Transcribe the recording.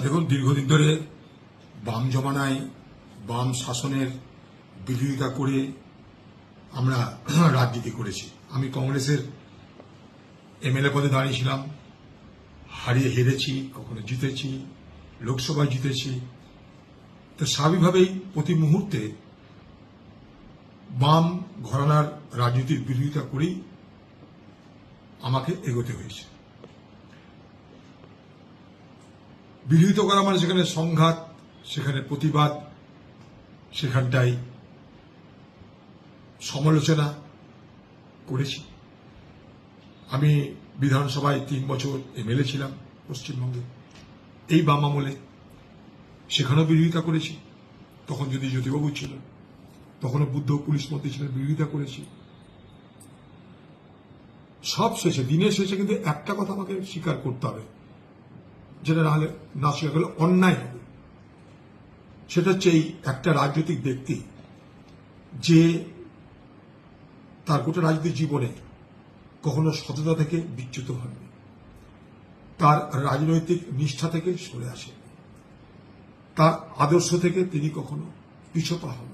দেখুন, দীর্ঘদিন ধরে বাম জমানায় বাম শাসনের বিরোধিতা করে আমরা রাজনীতি করেছি। আমি কংগ্রেসের এমএলএ পদে দাঁড়িয়েছিলাম, হেরেছি, কখনো জিতেছি, লোকসভায় জিতেছি। তো স্বাভাবিকভাবেই প্রতি মুহূর্তে বাম ঘরানার রাজনীতির বিরোধিতা করেই আমাকে এগোতে হয়েছে। বিরোধিতা করা মানে সেখানে সংঘাত, সেখানে প্রতিবাদ, সেখানটাই সমালোচনা করেছি। আমি বিধানসভায় 3 বছর এমএলএ ছিলাম পশ্চিমবঙ্গে, এই বাম আমলে। সেখানেও বিরোধিতা করেছি। তখন যদি জ্যোতিবাবু ছিল, তখনও বুদ্ধ পুলিশ মন্ত্রী ছিলেন, বিরোধিতা করেছি। সব শেষে, দিনের শেষে কিন্তু একটা কথা আমাকে স্বীকার করতে হবে, যেটা না স্বীকার করলে অন্যায় হবে। সেটা হচ্ছে এই একটা রাজনৈতিক ব্যক্তি যে তার গোটা রাজনৈতিক জীবনে কখনো সততা থেকে বিচ্যুত হননি, তার রাজনৈতিক নিষ্ঠা থেকে সরে আসেন, তার আদর্শ থেকে তিনি কখনো পিছপা হন।